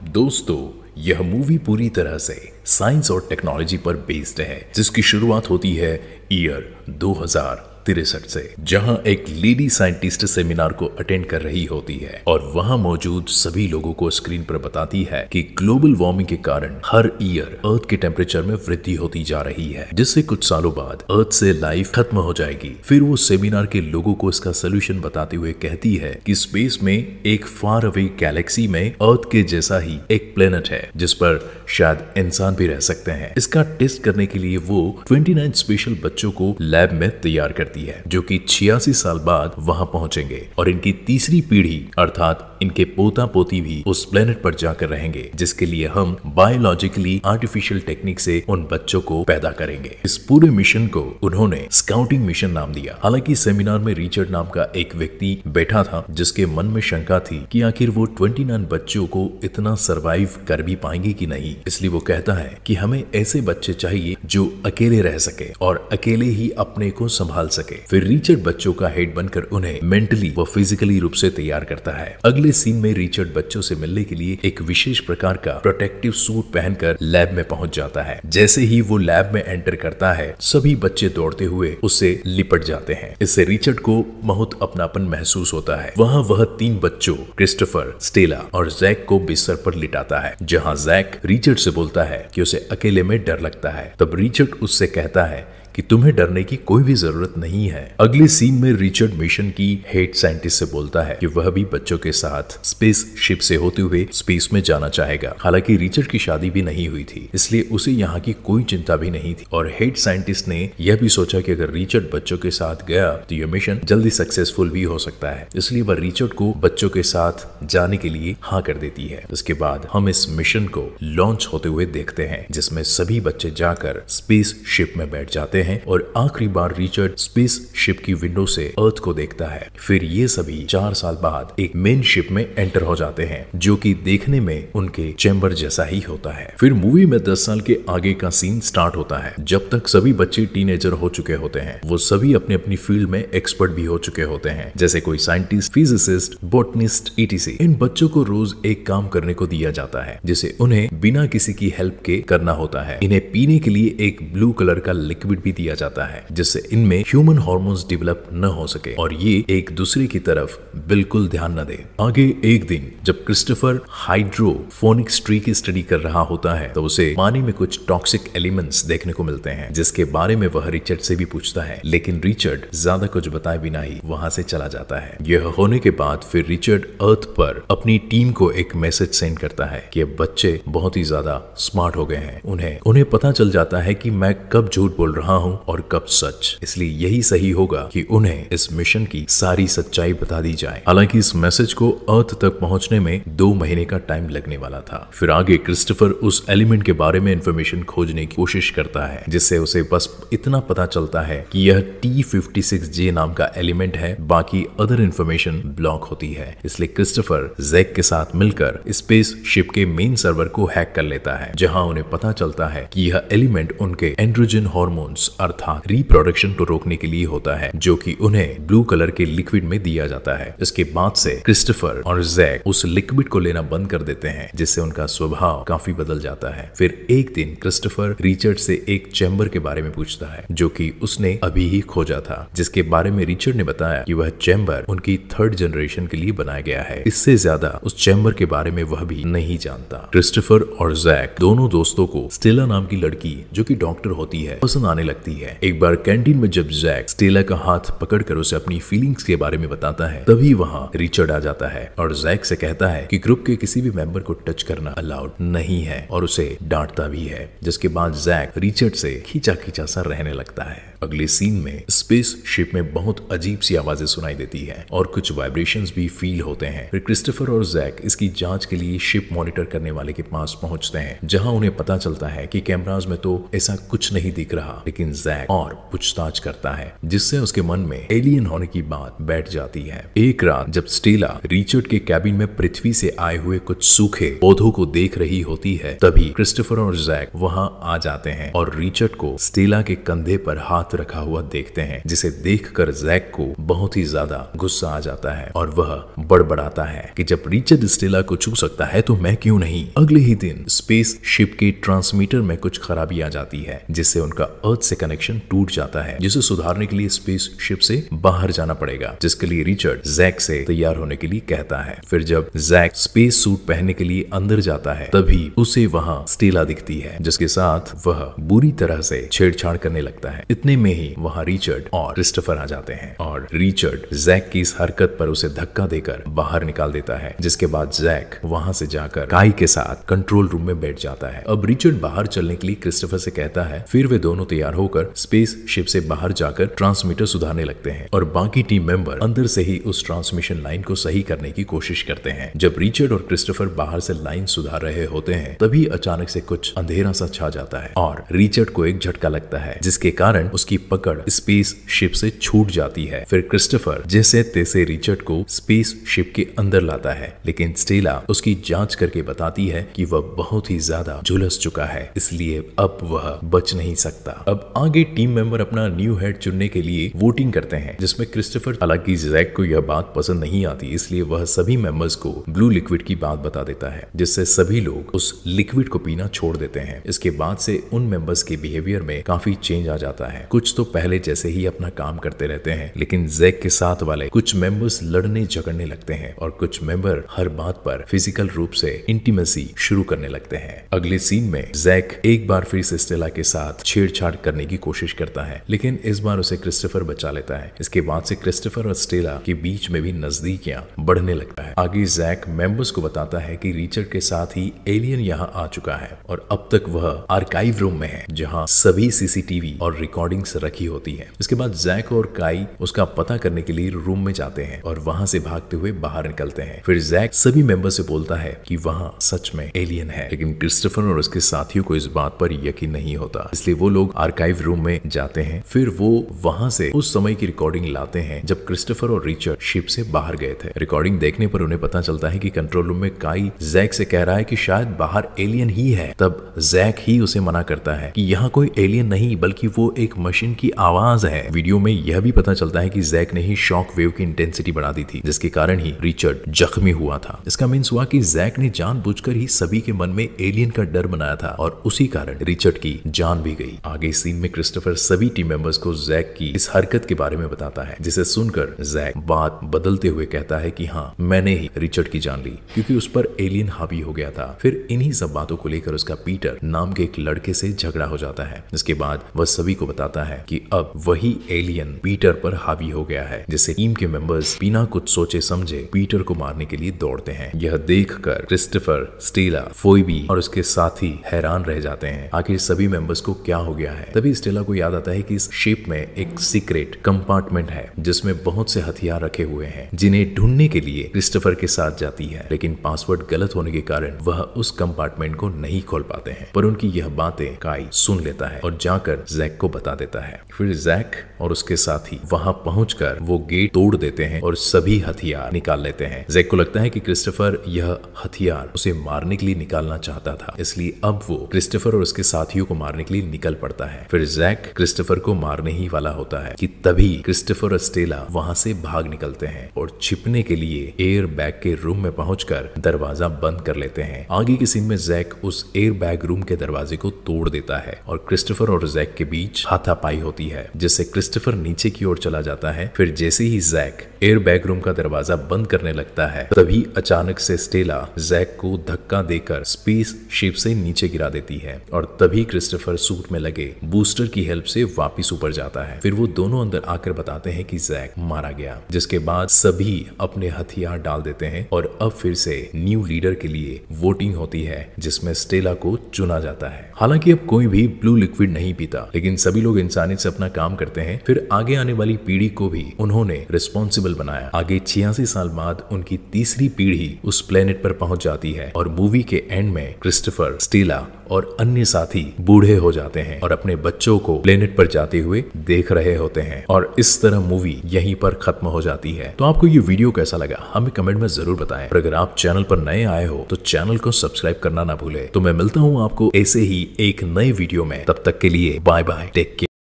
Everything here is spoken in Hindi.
दोस्तों, यह मूवी पूरी तरह से साइंस और टेक्नोलॉजी पर बेस्ड है, जिसकी शुरुआत होती है ईयर 2063 से, जहां एक लेडी साइंटिस्ट सेमिनार को अटेंड कर रही होती है और वहां मौजूद सभी लोगों को स्क्रीन पर बताती है कि ग्लोबल वार्मिंग के कारण हर ईयर अर्थ के टेम्परेचर में वृद्धि होती जा रही है, जिससे कुछ सालों बाद अर्थ से लाइफ खत्म हो जाएगी। फिर वो सेमिनार के लोगों को इसका सोल्यूशन बताते हुए कहती है कि स्पेस में एक फार अवे गैलेक्सी में अर्थ के जैसा ही एक प्लेनेट है, जिस पर शायद इंसान भी रह सकते हैं। इसका टेस्ट करने के लिए वो 29 स्पेशल बच्चों को लैब में तैयार करती है, जो कि 86 साल बाद वहां पहुंचेंगे और इनकी तीसरी पीढ़ी अर्थात इनके पोता पोती भी उस प्लेनेट पर जाकर रहेंगे, जिसके लिए हम बायोलॉजिकली आर्टिफिशियल टेक्निक से उन बच्चों को पैदा करेंगे। इस पूरे मिशन को उन्होंने स्काउटिंग मिशन नाम दिया। हालांकि सेमिनार में रिचर्ड नाम का एक व्यक्ति बैठा था, जिसके मन में शंका थी कि आखिर वो 29 बच्चों को इतना सरवाइव कर भी पाएंगे कि नहीं। इसलिए वो कहता है कि हमें ऐसे बच्चे चाहिए जो अकेले रह सके और अकेले ही अपने को संभाल सके। फिर रिचर्ड बच्चों का हेड बनकर उन्हें मेंटली व फिजिकली रूप से तैयार करता है। अगले सीन में रिचर्ड बच्चों से मिलने के लिए एक विशेष प्रकार का प्रोटेक्टिव सूट पहनकर लैब में पहुंच जाता है। जैसे ही वो लैब में एंटर करता है, सभी बच्चे दौड़ते हुए उससे लिपट जाते हैं। इससे रिचर्ड को बहुत अपनापन महसूस होता है। वह 3 बच्चों क्रिस्टोफर, स्टेला और जैक को बिस्तर पर लिटाता है, जहां जैक रिचर्ड से बोलता है कि उसे अकेले में डर लगता है। तब रिचर्ड उससे कहता है कि तुम्हें डरने की कोई भी जरूरत नहीं है। अगले सीन में रिचर्ड मिशन की हेड साइंटिस्ट से बोलता है कि वह भी बच्चों के साथ स्पेस शिप से होते हुए स्पेस में जाना चाहेगा। हालांकि रिचर्ड की शादी भी नहीं हुई थी, इसलिए उसे यहाँ की कोई चिंता भी नहीं थी और हेड साइंटिस्ट ने यह भी सोचा कि अगर रिचर्ड बच्चों के साथ गया तो यह मिशन जल्दी सक्सेसफुल भी हो सकता है। इसलिए वह रिचर्ड को बच्चों के साथ जाने के लिए हाँ कर देती है। उसके बाद हम इस मिशन को लॉन्च होते हुए देखते हैं, जिसमें सभी बच्चे जाकर स्पेस शिप में बैठ जाते हैं और आखिरी बार रिचर्ड स्पेस शिप की विंडो से अर्थ को देखता है। फिर ये सभी 4 साल बाद एक मेन शिप में एंटर हो जाते हैं, जो कि देखने में उनके चैम्बर जैसा ही होता है। फिर मूवी में 10 साल के आगे का सीन स्टार्ट होता है, जब तक सभी बच्चे टीनेजर हो चुके होते हैं। वो सभी अपनी अपनी फील्ड में एक्सपर्ट भी हो चुके होते हैं, जैसे कोई साइंटिस्ट, फिजिसिस्ट, बोटनिस्ट etc। इन बच्चों को रोज एक काम करने को दिया जाता है, जिसे उन्हें बिना किसी की हेल्प के करना होता है। इन्हें पीने के लिए एक ब्लू कलर का लिक्विड भी दिया जाता है, जिससे इनमें ह्यूमन हार्मोन्स डेवलप न हो सके और ये एक दूसरे की तरफ बिल्कुल ध्यान न दे। आगे एक दिन जब क्रिस्टोफर हाइड्रोफोनिक ट्री की स्टडी कर रहा होता है, तो उसे पानी में कुछ टॉक्सिक एलिमेंट्स देखने को मिलते हैं, जिसके बारे में वह रिचर्ड से भी पूछता है, लेकिन रिचर्ड ज्यादा कुछ बताए बिना ही वहां से चला जाता है। यह होने के बाद फिर रिचर्ड अर्थ पर अपनी टीम को एक मैसेज सेंड करता है कि अब बच्चे बहुत ही ज्यादा स्मार्ट हो गए हैं। उन्हें पता चल जाता है कि मैं कब झूठ बोल रहा हूँ और कब सच। इसलिए यही सही होगा कि उन्हें इस मिशन की सारी सच्चाई बता दी जाए। हालांकि इस मैसेज को अर्थ तक पहुंचने में 2 महीने का टाइम लगने वाला था। फिर आगे क्रिस्टोफर उस एलिमेंट के बारे में इंफॉर्मेशन खोजने की कोशिश करता है, जिससे उसे बस इतना पता चलता है कि यह T56J नाम का एलिमेंट है, बाकी अदर इंफॉर्मेशन ब्लॉक होती है। इसलिए क्रिस्टोफर जैक के साथ मिलकर स्पेस शिप के मेन सर्वर को हैक कर लेता है, जहां उन्हें पता चलता है कि यह एलिमेंट उनके एंड्रोजन हार्मोन्स अर्थात रिप्रोडक्शन को रोकने के लिए होता है, जो कि उन्हें ब्लू कलर के लिक्विड में दिया जाता है। इसके बाद से क्रिस्टोफर और जैक उस लिक्विड को लेना बंद कर देते हैं, जिससे उनका स्वभाव काफी बदल जाता है। फिर एक दिन क्रिस्टोफर रिचर्ड से एक चैम्बर के बारे में पूछता है, जो कि उसने अभी ही खोजा था, जिसके बारे में रिचर्ड ने बताया कि वह चैम्बर उनकी 3rd जनरेशन के लिए बनाया गया है। इससे ज्यादा उस चैम्बर के बारे में वह भी नहीं जानता। क्रिस्टोफर और जैक दोनों दोस्तों को स्टेला नाम की लड़की, जो कि डॉक्टर होती है, पसंद आने लगती है। एक बार कैंटीन में जब जैक स्टेला का हाथ पकड़कर उसे अपनी फीलिंग्स के बारे में बताता है, तभी वहां रिचर्ड आ जाता है और जैक से कहता है कि ग्रुप के किसी भी मेंबर को टच करना अलाउड नहीं है और उसे डांटता भी है, जिसके बाद जैक रिचर्ड से खींचा खींचा सा रहने लगता है। अगले सीन में स्पेस शिप में बहुत अजीब सी आवाजें सुनाई देती है और कुछ वाइब्रेशंस भी फील होते हैं। फिर क्रिस्टोफर और जैक इसकी जांच के लिए शिप मॉनिटर करने वाले के पास पहुंचते हैं, जहां उन्हें पता चलता है कि कैमरास में तो ऐसा कुछ नहीं दिख रहा, लेकिन जैक और पूछताछ करता है, जिससे उसके मन में एलियन होने की बात बैठ जाती है। एक रात जब स्टेला रिचर्ड के कैबिन में पृथ्वी से आए हुए कुछ सूखे पौधों को देख रही होती है, तभी क्रिस्टोफर और जैक वहां आ जाते हैं और रिचर्ड को स्टेला के कंधे पर हाथ हाथ रखा हुआ देखते हैं, जिसे देखकर जैक को बहुत ही ज्यादा गुस्सा आ जाता है और वह बड़बड़ाता है कि जब रिचर्ड स्टेला को छू सकता है तो मैं क्यों नहीं। अगले ही दिन स्पेस शिप के ट्रांसमीटर में कुछ खराबी आ जाती है, जिससे उनका अर्थ से कनेक्शन टूट जाता है, जिसे सुधारने के लिए स्पेस शिप से बाहर जाना पड़ेगा, जिसके लिए रिचर्ड जैक से तैयार होने के लिए कहता है। फिर जब जैक स्पेस सूट पहनने के लिए अंदर जाता है तभी उसे वहां स्टेला दिखती है, जिसके साथ वह बुरी तरह से छेड़छाड़ करने लगता है। इतने में ही वहां रिचर्ड और क्रिस्टोफर आ जाते हैं और रिचर्ड जैक की इस हरकत पर उसे धक्का देकर बाहर निकाल देता है, जिसके बाद जैक वहां से जाकर काई के साथ कंट्रोल रूम में बैठ जाता है। अब रिचर्ड बाहर चलने के लिए क्रिस्टोफर से कहता है। फिर वे दोनों तैयार होकर स्पेस शिप से बाहर जाकर ट्रांसमीटर सुधारने लगते हैं और बाकी टीम मेंबर अंदर से ही उस ट्रांसमिशन लाइन को सही करने की कोशिश करते हैं। जब रिचर्ड और क्रिस्टोफर बाहर से लाइन सुधार रहे होते हैं तभी अचानक से कुछ अंधेरा सा छा जाता है और रिचर्ड को एक झटका लगता है, जिसके कारण उसकी पकड़ स्पेस शिप से छूट जाती है। फिर क्रिस्टोफर जैसे तैसे रिचर्ड को स्पेस शिप के अंदर लाता है, लेकिन स्टेला उसकी जांच करके बताती है कि वह बहुत ही ज्यादा झुलस चुका है, इसलिए अब वह बच नहीं सकता। अब आगे टीम मेंबर अपना न्यू हेड चुनने के लिए वोटिंग करते हैं, जिसमें क्रिस्टोफर, हालांकि जैक को यह बात पसंद नहीं आती, इसलिए वह सभी मेंबर्स को ब्लू लिक्विड की बात बता देता है, जिससे सभी लोग उस लिक्विड को पीना छोड़ देते हैं। इसके बाद से उन मेंबर्स के बिहेवियर में काफी चेंज आ जाता है। कुछ तो पहले जैसे ही अपना काम करते रहते हैं, लेकिन जैक के साथ वाले कुछ मेंबर्स लड़ने झगड़ने लगते हैं और कुछ मेंबर हर बात पर फिजिकल रूप से इंटीमेसी शुरू करने लगते हैं। अगले सीन में जैक एक बार फिर से स्टेला के साथ छेड़छाड़ करने की कोशिश करता है, लेकिन इस बार उसे क्रिस्टोफर बचा लेता है। इसके बाद से क्रिस्टोफर और स्टेला के बीच में भी नजदीकियां बढ़ने लगता है। आगे जैक मेंबर्स को बताता है कि रिचर्ड के साथ ही एलियन यहाँ आ चुका है और अब तक वह आर्काइव रूम में है, जहाँ सभी सीसीटीवी और रिकॉर्डिंग्स रखी होती है। इसके बाद जैक और काई उसका पता करने के लिए रूम में जाते हैं और वहां से भागते हुए बाहर निकलते हैं। फिर जैक सभी मेंबर से बोलता है कि वहां सच में एलियन है, लेकिन क्रिस्टोफर और उसके साथियों को इस बात पर यकीन नहीं होता, इसलिए वो लोग आर्काइव रूम में जाते हैं। फिर वो वहां से उस समय की रिकॉर्डिंग लाते हैं जब क्रिस्टोफर और रिचर्ड शिप से बाहर गए थे। रिकॉर्डिंग देखने पर उन्हें पता चलता है कि कंट्रोल रूम में काई जैक से कह रहा है कि शायद बाहर एलियन ही है। तब जैक ही उसे मना करता है कि यहाँ कोई एलियन नहीं बल्कि वो एक मशीन की आवाज है। वीडियो में यह भी पता चलता है कि जैक ने ही शॉक वेव की इंटेंसिटी बढ़ा दी थी, जिसके कारण ही रिचर्ड जख्मी हुआ था। इसका मीन्स हुआ कि जैक ने जानबूझकर ही सभी के मन में एलियन का डर बनाया था और उसी कारण रिचर्ड की जान भी गई। आगे सीन में क्रिस्टोफर सभी टीम मेंबर्स को जैक की इस हरकत के बारे में बताता है, जिसे सुनकर जैक बात बदलते हुए कहता है कि हाँ, मैंने ही रिचर्ड की जान ली क्योंकि उस पर एलियन हावी हो गया था। फिर इन्हीं सब बातों को लेकर उसका पीटर नाम के एक लड़के से झगड़ा हो जाता है। इसके बाद वह सभी को बताता है कि अब वही एलियन पीटर पर हावी हो गया है, जिससे टीम के मेंबर्स बिना कुछ सोचे समझे पीटर को मारने के लिए दौड़ते हैं। यह देखकर क्रिस्टोफर, स्टेला, फोइबी और उसके साथी हैरान रह जाते हैं, आखिर सभी मेंबर्स को क्या हो गया है। तभी स्टेला को याद आता है कि इस शिप में एक सीक्रेट कंपार्टमेंट है जिसमें बहुत से हथियार रखे हुए हैं, जिन्हें ढूंढने के लिए क्रिस्टोफर के साथ जाती है, लेकिन पासवर्ड गलत होने के कारण वह उस कंपार्टमेंट को नहीं खोल पाते हैं। पर उनकी यह बातें काई सुन लेता है और जाकर जैक को बता देता है। फिर जैक और उसके साथी वहां पहुंचकर वो गेट तोड़ देते हैं और सभी हथियार निकाल लेते हैं। जैक को लगता है कि क्रिस्टोफर यह हथियार उसे मारने के लिए निकालना चाहता था, इसलिए अब वो क्रिस्टोफर और उसके साथियों को मारने के लिए निकल पड़ता है। फिर जैक क्रिस्टोफर को मारने ही वाला होता है कि तभी क्रिस्टोफर और स्टेला वहां से भाग निकलते हैं और छिपने के लिए एयर बैग के रूम में पहुंचकर दरवाजा बंद कर लेते हैं। आगे के सीन में जैक उस एयर बैग रूम के दरवाजे को तोड़ देता है और क्रिस्टोफर और जैक के बीच हाथापाई होती है, जिससे क्रिस्टोफर नीचे की ओर चला जाता है। फिर जैसे ही जैक एयर बैग रूम का दरवाजा बंद करने लगता है, तभी अचानक से स्टेला जैक को धक्का देकर स्पेस शिप से नीचे गिरा देती है और तभी क्रिस्टोफर सूट में लगे बूस्टर की हेल्प से वापस ऊपर जाता है। फिर वो दोनों अंदर आकर बताते हैं कि जैक मारा गया, जिसके बाद सभी अपने हथियार डाल देते हैं और अब फिर से न्यू लीडर के लिए वोटिंग होती है, जिसमें स्टेला को चुना जाता है। हालांकि अब कोई भी ब्लू लिक्विड नहीं पीता, लेकिन सभी लोग इंसानियत से अपना काम करते हैं। फिर आगे आने वाली पीढ़ी को भी उन्होंने रिस्पॉन्सिबल बनाया। आगे 86 साल बाद उनकी तीसरी पीढ़ी उस प्लेनेट पर पहुंच जाती है और मूवी के एंड में क्रिस्टोफर, स्टेला और अन्य साथी बूढ़े हो जाते हैं और अपने बच्चों को प्लेनेट पर जाते हुए देख रहे होते हैं और इस तरह मूवी यहीं पर खत्म हो जाती है। तो आपको ये वीडियो कैसा लगा हमें कमेंट में जरूर बताएं और अगर आप चैनल पर नए आए हो तो चैनल को सब्सक्राइब करना ना भूले। तो मैं मिलता हूँ आपको ऐसे ही एक नए वीडियो में, तब तक के लिए बाय बाय, टेक केयर।